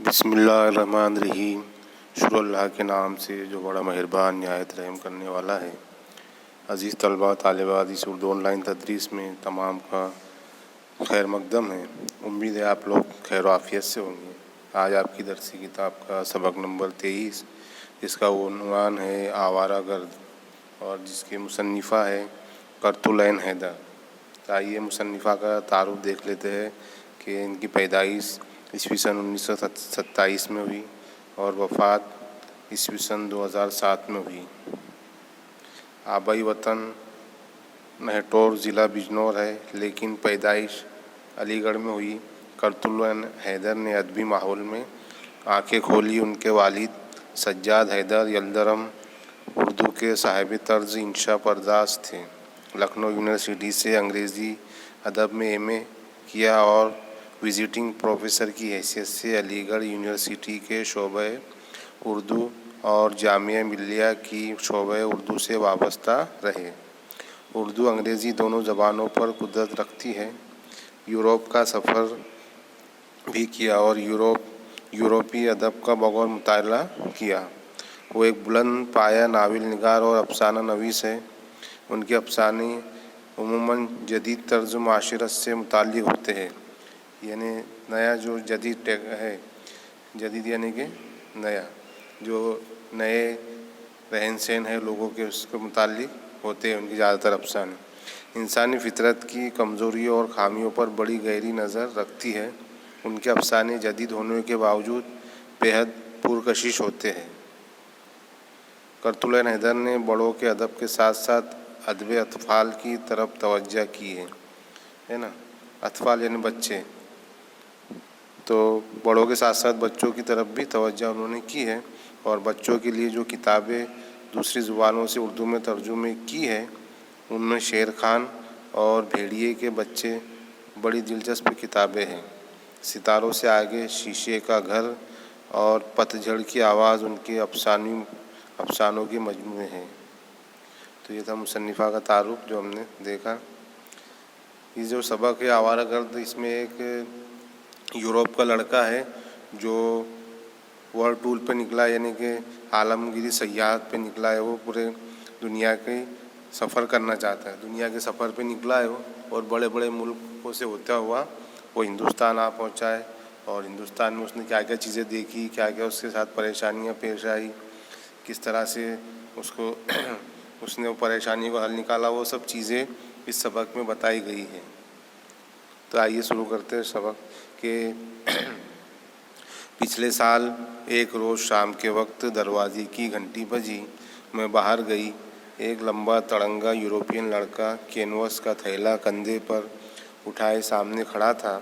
बिस्मिल्लाहिर्रहमानिर्रहीम। शुरू अल्लाह के नाम से जो बड़ा मेहरबान निहायत रहम करने वाला है। अज़ीज़ तलबा तालिबात, इस उर्दू ऑनलाइन तदरीस में तमाम का खैर मकदम है। उम्मीद है आप लोग खैर आफियत से होंगे। आज आपकी दरसी किताब का सबक नंबर 23, जिसका उन्वान है आवारा गर्द और जिसके मुसन्निफ़ा है कर्तुलैन हैदर। आइए मुसन्निफ़ा का तारुफ देख लेते हैं कि इनकी पैदाइश ईस्वी सन 1927 में हुई और वफ़ात ईस्वी सन 2007 में हुई। आबाई वतन महटौर ज़िला बिजनौर है, लेकिन पैदाइश अलीगढ़ में हुई। कर्तुलैन हैदर ने अदबी माहौल में आंखें खोली। उनके वालिद सज्जाद हैदर यलदरम उर्दू के साहिब तर्ज इंशा पर्दास थे। लखनऊ यूनिवर्सिटी से अंग्रेज़ी अदब में एमए किया और विजिटिंग प्रोफेसर की हैसियत से अलीगढ़ यूनिवर्सिटी के शोबे उर्दू और जामिया मिल्लिया की शोबे उर्दू से वाबस्ता रहे। उर्दू अंग्रेज़ी दोनों ज़बानों पर कुदरत रखती है। यूरोप का सफ़र भी किया और यूरोपी अदब का बगौर मुताला किया। वो एक बुलंद पाया नाविल निगार और अफसाना नवीस है। उनके अफसाने उमूमन जदीद तर्ज माशरत से मुताल्लिक़ होते हैं, यानी नया जो जदीद है, जदीद यानी कि नया जो नए रहन सहन है लोगों के, उसके मुताल्लिक़ होते हैं उनकी ज़्यादातर अफसाने। इंसानी फितरत की कमज़ोरी और ख़ामियों पर बड़ी गहरी नज़र रखती है। उनके अफसाने जदीद होने के बावजूद बेहद पुरकशिश होते हैं। कर्तुलैन हैदर ने बड़ों के अदब के साथ साथ अदब अतफ़ाल की तरफ तवज्जो की है ना। अतफ़ाल यानी बच्चे, तो बड़ों के साथ साथ बच्चों की तरफ भी तवज्जो उन्होंने की है। और बच्चों के लिए जो किताबें दूसरी ज़ुबानों से उर्दू में तर्जुमे की है, उनमें शेर खान और भेड़िए के बच्चे बड़ी दिलचस्प किताबें हैं। सितारों से आगे, शीशे का घर और पतझड़ की आवाज़ उनके अफसानों के मजमूए हैं। तो ये था मुसन्निफ़ा का तारुफ जो हमने देखा। ये जो सबक है आवारा गर्द, इसमें एक यूरोप का लड़का है जो वर्ल्ड टूर पे निकला, यानी कि आलमगीरी सयाहत पे निकला है। वो पूरे दुनिया के सफ़र करना चाहता है, दुनिया के सफ़र पे निकला है वो, और बड़े बड़े मुल्कों से होता हुआ वो हिंदुस्तान आ पहुंचा है। और हिंदुस्तान में उसने क्या क्या चीज़ें देखी, क्या क्या उसके साथ परेशानियां पेश आई, किस तरह से उसको उसने वो परेशानी को हल निकाला, वो सब चीज़ें इस सबक में बताई गई हैं। तो आइए शुरू करते हैं सबक के। पिछले साल एक रोज़ शाम के वक्त दरवाजे की घंटी बजी। मैं बाहर गई। एक लंबा तड़ंगा यूरोपियन लड़का कैनवस का थैला कंधे पर उठाए सामने खड़ा था।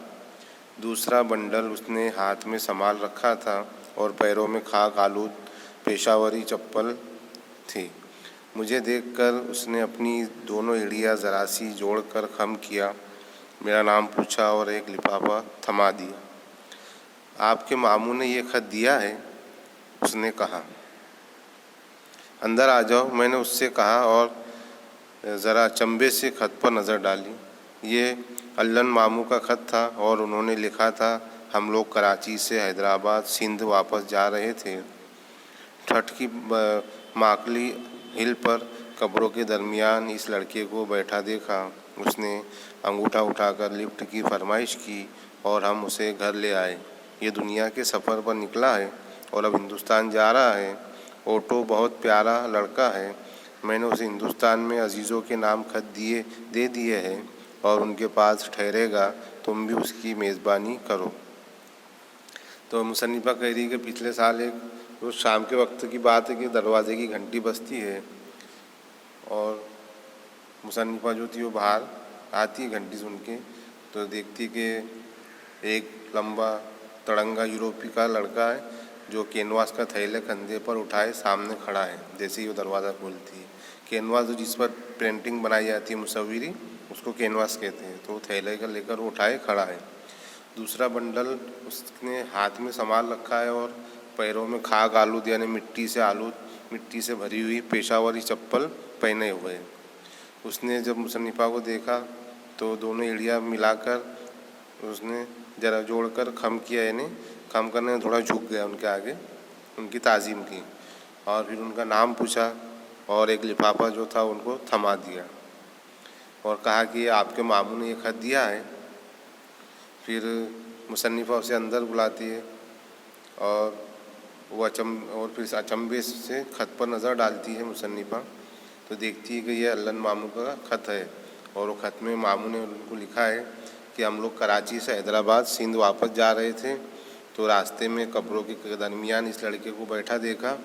दूसरा बंडल उसने हाथ में संभाल रखा था और पैरों में खाक आलूद पेशावरी चप्पल थी। मुझे देखकर उसने अपनी दोनों एड़ियाँ ज़रा सी जोड़कर खम किया, मेरा नाम पूछा और एक लिफाफा थमा दिया। आपके मामू ने ये ख़त दिया है, उसने कहा। अंदर आ जाओ, मैंने उससे कहा और ज़रा चंबे से ख़त पर नज़र डाली। ये अल्लन मामू का ख़त था और उन्होंने लिखा था, हम लोग कराची से हैदराबाद सिंध वापस जा रहे थे। ठठ की माकली हिल पर कब्रों के दरमियान इस लड़के को बैठा देखा। उसने अंगूठा उठाकर लिफ्ट की फरमाइश की और हम उसे घर ले आए। ये दुनिया के सफ़र पर निकला है और अब हिंदुस्तान जा रहा है। ऑटो बहुत प्यारा लड़का है। मैंने उसे हिंदुस्तान में अजीज़ों के नाम खत दे दिए हैं और उनके पास ठहरेगा। तुम भी उसकी मेज़बानी करो। तो मुसन्निफ़ा कह रही कि पिछले साल एक रोज़ शाम के वक्त की बात है कि दरवाज़े की घंटी बजती है और मुसन्निफ़ा जो थी वो बाहर आती है घंटी सुन के, तो देखती कि एक लंबा तड़ंगा यूरोपी का लड़का है जो कैनवास का थैले कंधे पर उठाए सामने खड़ा है। जैसे ही वो दरवाज़ा खोलती है, कैनवास जो जिस पर पेंटिंग बनाई जाती है मुसव्विरी, उसको कैनवास कहते हैं। तो वो थैले का लेकर वो उठाए खड़ा है। दूसरा बंडल उसने हाथ में संभाल रखा है और पैरों में खाक आलूद यानी मिट्टी से भरी हुई पेशावरी चप्पल पहने हुए है। उसने जब मुसन्निफ़ा को देखा तो दोनों एड़ियाँ मिलाकर उसने ज़रा जोड़कर खम किया, यानी काम करने में थोड़ा झुक गया उनके आगे, उनकी ताज़ीम की, और फिर उनका नाम पूछा और एक लिफाफा जो था उनको थमा दिया और कहा कि ये आपके मामू ने ये खत दिया है। फिर मुसन्निफ़ा उसे अंदर बुलाती है और वो फिर अचंभे से खत पर नज़र डालती है मुसन्निफ़ा, तो देखती है कि यह अल्लन मामू का ख़त है। और वो ख़त में मामू ने उनको लिखा है कि हम लोग कराची से हैदराबाद सिंध वापस जा रहे थे, तो रास्ते में कब्रों के दरमियान इस लड़के को बैठा देखा।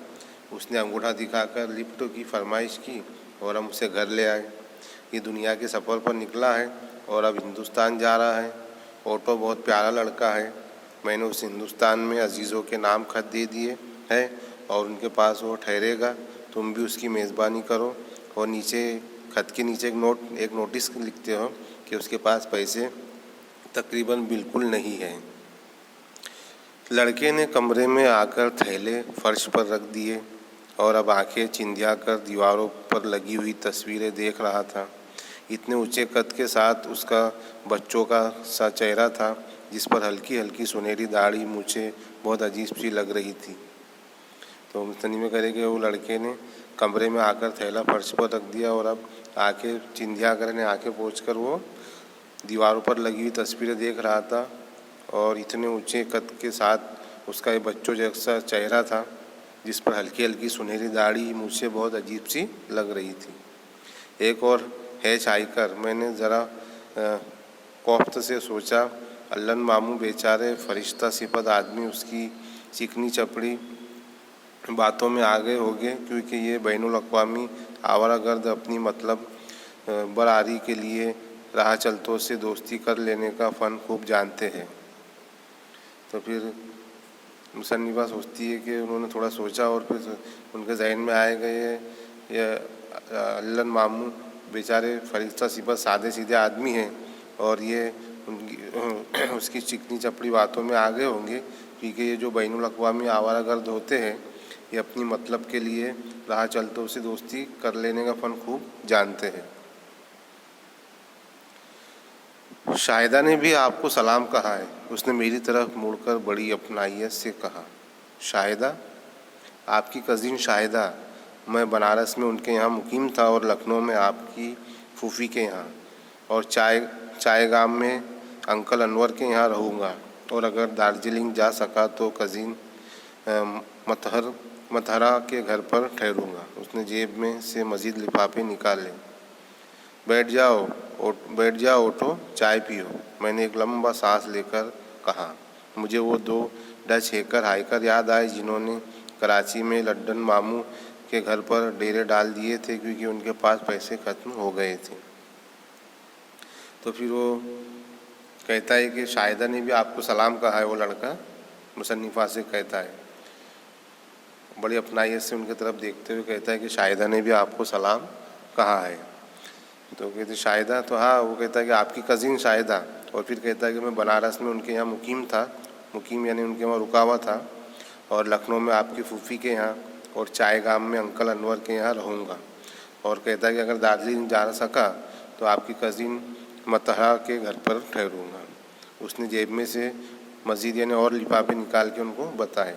उसने अंगूठा दिखाकर लिफ्ट की फरमाइश की और हम उसे घर ले आए। ये दुनिया के सफ़र पर निकला है और अब हिंदुस्तान जा रहा है। ऑटो बहुत प्यारा लड़का है। मैंने उस हिंदुस्तान में अजीज़ों के नाम खत दे दिए हैं और उनके पास वो ठहरेगा। तुम भी उसकी मेज़बानी करो और नीचे खत के नीचे एक नोटिस लिखते हो कि उसके पास पैसे तकरीबन बिल्कुल नहीं है। लड़के ने कमरे में आकर थैले फर्श पर रख दिए और अब आंखें चिंधिया कर दीवारों पर लगी हुई तस्वीरें देख रहा था। इतने ऊंचे कद के साथ उसका बच्चों का सा चेहरा था, जिस पर हल्की हल्की सुनहरी दाढ़ी मूछें बहुत अजीब सी लग रही थी। तो मुस्तनी में करे कि वो लड़के ने कमरे में आकर थैला फर्श पर रख दिया और अब आंखें चिंधिया कर आंखें पोंछकर वो दीवारों पर लगी हुई तस्वीरें देख रहा था और इतने ऊंचे कद के साथ उसका एक बच्चों जैसा चेहरा था, जिस पर हल्की हल्की सुनहरी दाढ़ी मूछें बहुत अजीब सी लग रही थी। एक और हैच आईकर मैंने ज़रा कोफ्त से सोचा, अल्लन मामू बेचारे फरिश्ता सिफत आदमी उसकी चिकनी चपड़ी बातों में आ गए होंगे, क्योंकि ये बैनुल अक़वामी आवारागर्द अपनी मतलब बरारी के लिए राह चलतों से दोस्ती कर लेने का फ़न खूब जानते हैं। तो फिर मुसन्निफ़ा सोचती है कि उन्होंने थोड़ा सोचा और फिर उनके जहन में आए गए ये अल्लन मामू बेचारे फरिश्ता सिफत सादे सीधे आदमी हैं और ये उसकी चिकनी चपड़ी बातों में आ गए होंगे, क्योंकि ये जो बैनुल अक़वामी आवारागर्द होते हैं ये अपनी मतलब के लिए राह चलतों से दोस्ती कर लेने का फ़न खूब जानते हैं। शाहिदा ने भी आपको सलाम कहा है, उसने मेरी तरफ मुड़कर बड़ी अपनाइयत से कहा। शाहिदा? आपकी कज़िन शाहिदा। मैं बनारस में उनके यहाँ मुकीम था और लखनऊ में आपकी फूफी के यहाँ और चायगाम में अंकल अनवर के यहाँ रहूँगा, और अगर दार्जिलिंग जा सका तो कज़िन मतहरा के घर पर ठहरूँगा। उसने जेब में से मज़ीद लिफाफे निकाले। बैठ जाओ ओटो, चाय पियो, मैंने एक लंबा सांस लेकर कहा। मुझे वो 2 डच हैकर हाइकर याद आए जिन्होंने कराची में लड्डन मामू के घर पर डेरे डाल दिए थे क्योंकि उनके पास पैसे ख़त्म हो गए थे। तो फिर वो कहता है कि शाहिदा ने भी आपको सलाम कहा है। वो लड़का मुसन्निफ़ा से कहता है, बड़ी अपनाइयत से उनकी तरफ देखते हुए कहता है कि शाहिदा ने भी आपको सलाम कहा है। तो कहते शाहिदा? तो हाँ। वो कहता है कि आपकी कज़िन शाहिदा। और फिर कहता है कि मैं बनारस में उनके यहाँ मुकीम था, मुकीम यानी उनके वहाँ रुका हुआ था, और लखनऊ में आपकी फूफी के यहाँ और चायगाम में अंकल अनवर के यहाँ रहूँगा। और कहता है कि अगर दार्जिलिंग जा सका तो आपकी कज़िन मतहरा के घर पर ठहरूँगा। उसने जेब में से मज़ीद यानी और लिफाफे निकाल के उनको बताए।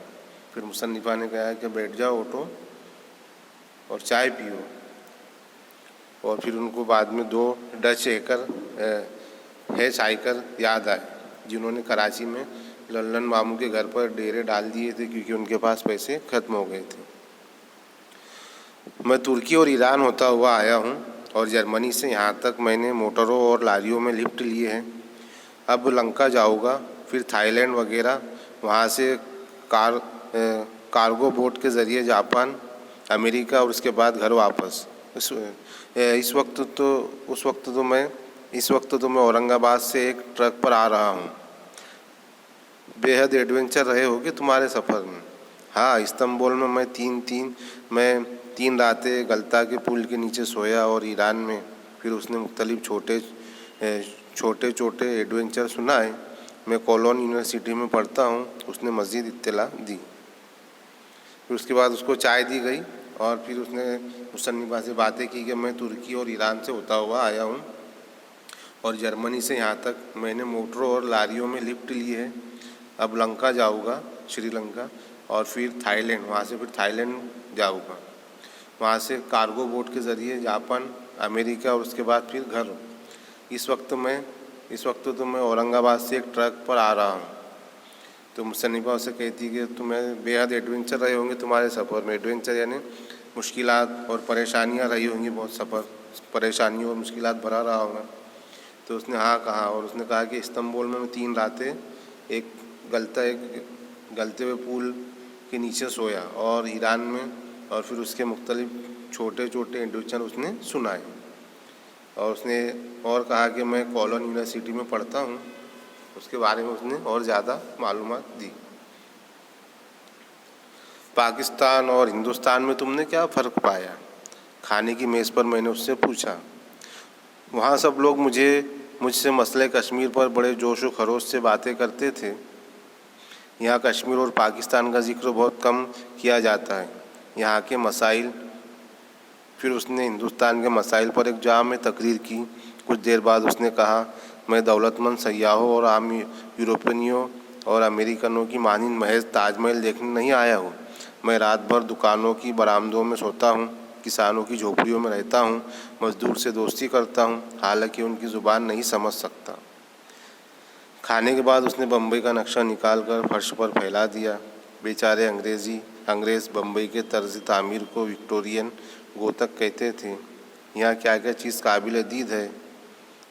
फिर मुसन्निफ़ा ने कहा कि बैठ जाओ ओटो और चाय पियो। और फिर उनको बाद में 2 डच हैच आईकर याद आए जिन्होंने कराची में लल्लन मामू के घर पर डेरे डाल दिए थे क्योंकि उनके पास पैसे ख़त्म हो गए थे। मैं तुर्की और ईरान होता हुआ आया हूँ और जर्मनी से यहाँ तक मैंने मोटरों और लारियों में लिफ्ट लिए हैं। अब लंका जाऊँगा, फिर थाईलैंड वगैरह, वहाँ से कार्गो बोट के ज़रिए जापान, अमेरिका और उसके बाद घर वापस। इस वक्त तो मैं औरंगाबाद से एक ट्रक पर आ रहा हूँ। बेहद एडवेंचर रहे होगे तुम्हारे सफ़र में। हाँ, इस्तांबुल में मैं 3 रातें गलता के पुल के नीचे सोया और ईरान में। फिर उसने मुख्तलिफ छोटे एडवेंचर सुनाए। मैं कोलोन यूनिवर्सिटी में पढ़ता हूँ, उसने मज़ीद इत्तला दी। फिर उसके बाद उसको चाय दी गई और फिर उसने मुसन्निफ़ा से बातें की कि मैं तुर्की और ईरान से होता हुआ आया हूँ और जर्मनी से यहाँ तक मैंने मोटरों और लारियों में लिफ्ट ली है। अब लंका जाऊँगा, श्रीलंका, और फिर थाईलैंड, वहाँ से फिर थाईलैंड जाऊँगा, वहाँ से कार्गो बोट के ज़रिए जापान, अमेरिका और उसके बाद फिर घर। इस वक्त तो मैं औरंगाबाद से एक ट्रक पर आ रहा हूँ। तो मुसन्निफ़ा उसे कहती कि तुम्हें बेहद एडवेंचर रहे होंगे तुम्हारे सफ़र में। एडवेंचर यानी मुश्किलात और परेशानियाँ रही होंगी, बहुत सफ़र परेशानियों और मुश्किलात भरा रहा होगा। तो उसने हाँ कहा, और उसने कहा कि इस्तांबुल में मैं 3 रातें एक गलते हुए पुल के नीचे सोया, और ईरान में, और फिर उसके मुख्तलिफ छोटे छोटे एडवेंचर उसने सुनाए। और उसने और कहा कि मैं कॉलन यूनिवर्सिटी में पढ़ता हूँ, उसके बारे में उसने और ज़्यादा मालूमात दी। पाकिस्तान और हिंदुस्तान में तुमने क्या फ़र्क पाया? खाने की मेज़ पर मैंने उससे पूछा। वहाँ सब लोग मुझसे मसले कश्मीर पर बड़े जोश व खरोश से बातें करते थे। यहाँ कश्मीर और पाकिस्तान का जिक्र बहुत कम किया जाता है, यहाँ के मसाइल। फिर उसने हिंदुस्तान के मसाइल पर एक जाम तकरीर की। कुछ देर बाद उसने कहा, मैं दौलतमंद सयाहों और आम यूरोपियनों और अमेरिकनों की मानिंद महज ताजमहल देखने नहीं आया हूँ। मैं रात भर दुकानों की बरामदों में सोता हूँ, किसानों की झोपड़ियों में रहता हूँ, मजदूर से दोस्ती करता हूँ, हालांकि उनकी ज़ुबान नहीं समझ सकता। खाने के बाद उसने बम्बई का नक्शा निकाल कर फर्श पर फैला दिया। बेचारे अंग्रेज़ बम्बई के तर्ज तामीर को विक्टोरियन गोतक कहते थे। यहाँ क्या क्या चीज़ काबिल दीद है,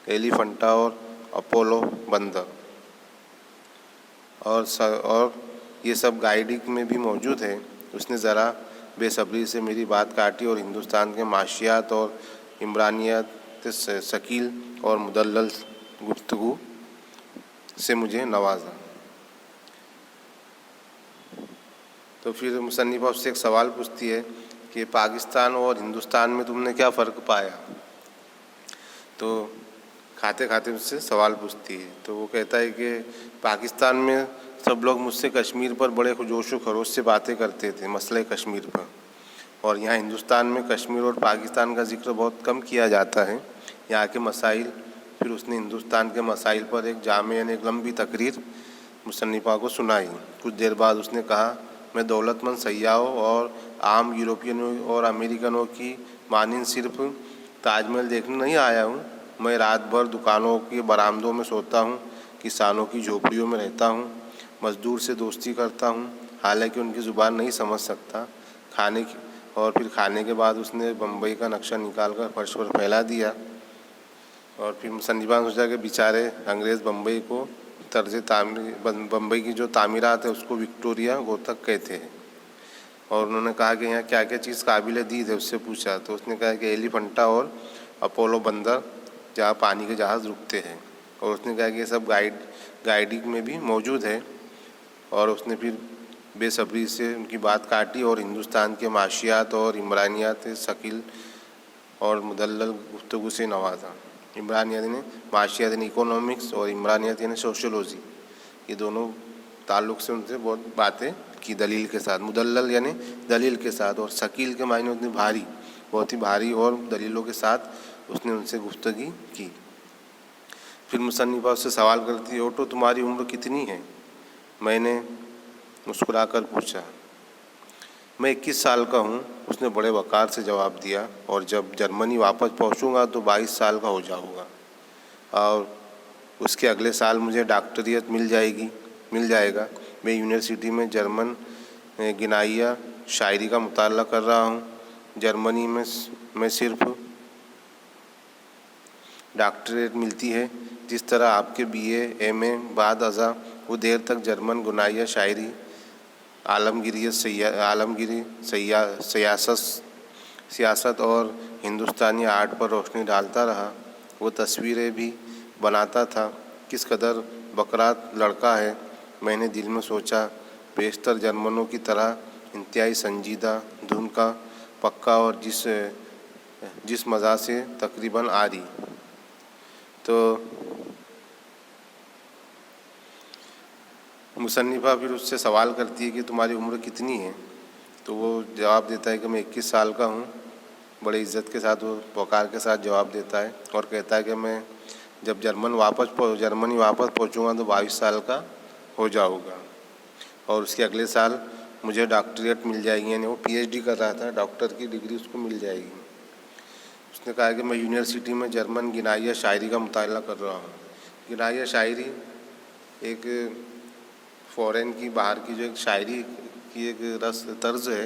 एलिफेंटा और अपोलो बंदर, और ये सब गाइडिंग में भी मौजूद है। उसने ज़रा बेसब्री से मेरी बात काटी और हिंदुस्तान के माशियात और इमरानियात शकील और मुदल्लल गुफ्तगू से मुझे नवाजा। तो फिर मुसन्निफ़ा उससे एक सवाल पूछती है कि पाकिस्तान और हिंदुस्तान में तुमने क्या फ़र्क पाया? तो खाते खाते उससे सवाल पूछती है। तो वो कहता है कि पाकिस्तान में सब लोग मुझसे कश्मीर पर बड़े जोश व खरोश से बातें करते थे, मसले कश्मीर पर, और यहाँ हिंदुस्तान में कश्मीर और पाकिस्तान का जिक्र बहुत कम किया जाता है, यहाँ के मसाइल। फिर उसने हिंदुस्तान के मसाइल पर एक जामे यानी एक लंबी तकरीर मुसन्निफ़ा को सुनाई। कुछ देर बाद उसने कहा, मैं दौलतमंद सयाहों और आम यूरोपियनों और अमेरिकनों की मानिंद सिर्फ ताजमहल देखने नहीं आया हूँ। मैं रात भर दुकानों के बरामदों में सोता हूँ, किसानों की झोपड़ियों में रहता हूँ, मजदूर से दोस्ती करता हूँ, हालांकि उनकी ज़ुबान नहीं समझ सकता। फिर खाने के बाद उसने बम्बई का नक्शा निकाल कर फर्श पर फैला दिया। और फिर मुसन्निफ़ा ने सोचा कि बेचारे अंग्रेज़ बम्बई को बम्बई की जो तामीरात है उसको विक्टोरिया गोतक कहते हैं। और उन्होंने कहा कि यहाँ क्या क्या चीज़ काबिल दीद है, उससे पूछा। तो उसने कहा कि एलिफेंटा और अपोलो बंदर, जहाँ पानी के जहाज़ रुकते हैं। और उसने कहा कि ये सब गाइडिंग में भी मौजूद है। और उसने फिर बेसब्री से उनकी बात काटी और हिंदुस्तान के माशियात और इमरानियात शकील और मुदल्लल गुफ्तगू से नवाजा। इमरानियात यानी माशियात यानी इकोनॉमिक्स, और इमरानियात यानी सोशियोलॉजी, ये दोनों ताल्लुक़ से उनसे बहुत बातें की दलील के साथ। मुदल्लल यानी दलील के साथ, और शकील के मायने उतनी भारी, बहुत ही भारी और दलीलों के साथ उसने उनसे गुफ्तगी की। फिर मुसन्निफ़ा उससे सवाल करती है, ओटो तुम्हारी उम्र कितनी है? मैंने मुस्कुराकर पूछा। मैं 21 साल का हूँ, उसने बड़े वक़ार से जवाब दिया, और जब जर्मनी वापस पहुँचूँगा तो 22 साल का हो जाऊँगा, और उसके अगले साल मुझे डॉक्टरियत मिल जाएगा। मैं यूनिवर्सिटी में जर्मन गिनाइया शायरी का मुताला कर रहा हूँ। जर्मनी में मैं सिर्फ डॉक्टरेट मिलती है, जिस तरह आपके BA MA बाद अज़ा वो देर तक जर्मन गुनाइया शायरी, आलमगिरी सियासत और हिंदुस्तानी आर्ट पर रोशनी डालता रहा। वो तस्वीरें भी बनाता था। किस कदर बकरात लड़का है, मैंने दिल में सोचा। बेशतर जर्मनों की तरह इंतहाई संजीदा, धुन का पक्का, और जिस मज़ा से तकरीबन आरी। तो मुसन्निफ़ा फिर उससे सवाल करती है कि तुम्हारी उम्र कितनी है? तो वो जवाब देता है कि मैं 21 साल का हूँ। बड़े इज़्ज़त के साथ, वो वक़ार के साथ जवाब देता है, और कहता है कि मैं जब जर्मनी वापस पहुँचूँगा तो 22 साल का हो जाऊँगा। और उसके अगले साल मुझे डॉक्टरेट मिल जाएगी, यानी वो पीएचडी कर रहा था, डॉक्टर की डिग्री उसको मिल जाएगी। उसने कहा कि मैं यूनिवर्सिटी में जर्मन गिनाइया शायरी का मुताला कर रहा हूँ। गिनाइया शायरी एक फ़ॉरेन की, बाहर की जो एक शायरी की एक तर्ज है,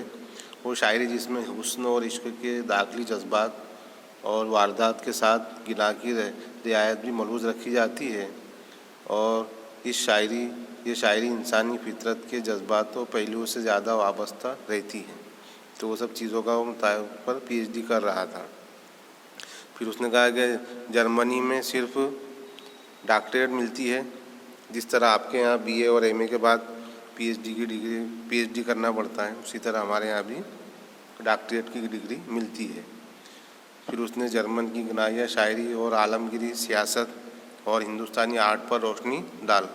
वो शायरी जिसमें हुस्न और इश्क के दाखिली जज्बात और वारदात के साथ गिना की रियायत भी मलहूज़ रखी जाती है। और ये शायरी इंसानी फितरत के जज्बात और पहलुओं से ज़्यादा वाबस्ता रहती है। तो वो सब चीज़ों का वो पर पीएचडी कर रहा था। फिर उसने कहा कि जर्मनी में सिर्फ डॉक्टरेट मिलती है, जिस तरह आपके यहाँ बीए और एमए के बाद पीएचडी करना पड़ता है, उसी तरह हमारे यहाँ भी डॉक्टरेट की डिग्री मिलती है। फिर उसने जर्मन की गिनाइया शायरी और आलमगीरी सियासत और हिंदुस्तानी आर्ट पर रोशनी डाल।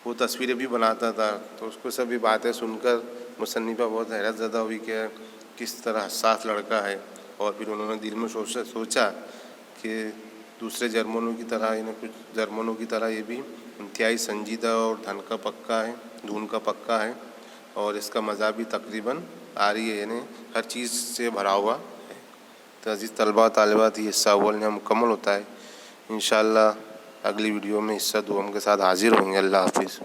वो तस्वीरें भी बनाता था, तो उसको सभी बातें सुनकर मुसन्निफ़ा बहुत हैरत ज़दा हुई कि किस तरह हसास लड़का है। और फिर उन्होंने दिल में सोचा कि दूसरे जर्मनों की तरह, इन्हें कुछ जर्मनों की तरह ये भी इंतहाई संजीदा और धुन का पक्का है, और इसका मज़ा भी तकरीबन आ रही है, यानी हर चीज़ से भरा हुआ है। तो अज़ीज़ तलबा तालिबात, ये हिस्सा अव्वल यहाँ मुकम्मल होता है। इंशाअल्लाह अगली वीडियो में हिस्सा 2 के साथ हाजिर होंगे। अल्लाह हाफिज़।